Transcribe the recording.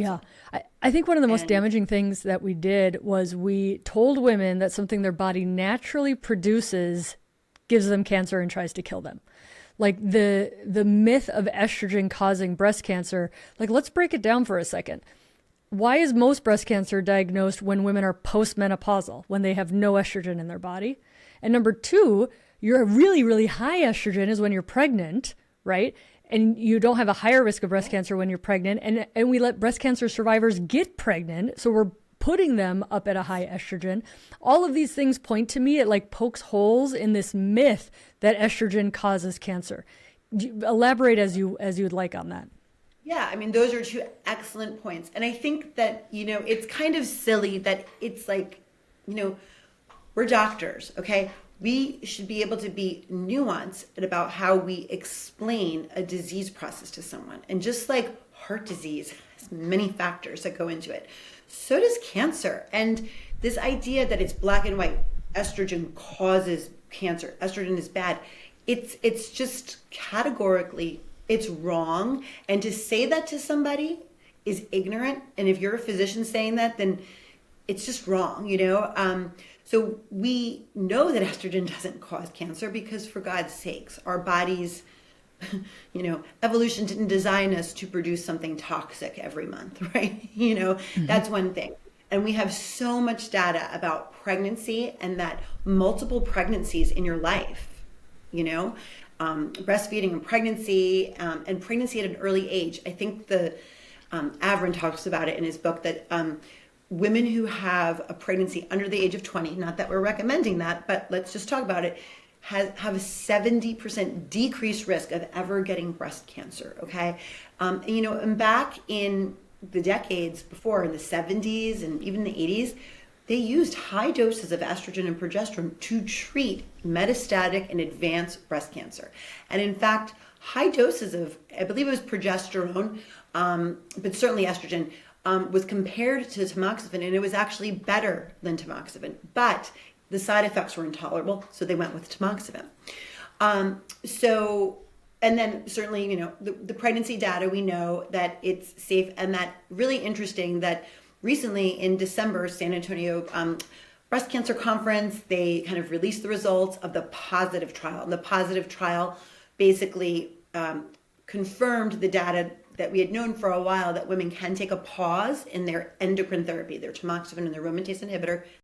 Yeah. I think one of the most And damaging things that we did was we told women that something their body naturally produces gives them cancer and tries to kill them. Like the myth of estrogen causing breast cancer, like let's break it down for a second. Why is most breast cancer diagnosed when women are postmenopausal, when they have no estrogen in their body? And number two, you're really, really high estrogen is when you're pregnant, right? And you don't have a higher risk of breast cancer when you're pregnant. And we let breast cancer survivors get pregnant. So we're putting them up at a high estrogen. All of these things point to me, it like pokes holes in this myth that estrogen causes cancer. Elaborate as you'd like on that. yeah, I mean, those are two excellent points. And I think that, it's kind of silly that it's like, you know, we're doctors, okay? We should be able to be nuanced about how we explain a disease process to someone. And just like heart disease has many factors that go into it, so does cancer. And this idea that it's black and white, estrogen causes cancer, estrogen is bad, it's just categorically, it's wrong. And to say that to somebody is ignorant. And if you're a physician saying that, then it's just wrong. So we know that estrogen doesn't cause cancer because, for God's sakes, our bodies, evolution didn't design us to produce something toxic every month, right? That's one thing. And we have so much data about pregnancy and that multiple pregnancies in your life, breastfeeding and pregnancy at an early age. I think the Avron talks about it in his book that women who have a pregnancy under the age of 20, not that we're recommending that, but let's just talk about it, have a 70% decreased risk of ever getting breast cancer, okay? And back in the decades before, in the 70s and even the 80s, they used high doses of estrogen and progesterone to treat metastatic and advanced breast cancer. And in fact, high doses of, I believe it was progesterone, but certainly estrogen, was compared to tamoxifen, and it was actually better than tamoxifen. But the side effects were intolerable, so they went with tamoxifen. And then certainly, the pregnancy data, we know that it's safe, and that really interesting that recently in December, San Antonio Breast Cancer Conference, they kind of released the results of the positive trial. And the positive trial basically confirmed the data that we had known for a while, that women can take a pause in their endocrine therapy, their tamoxifen and their aromatase inhibitor.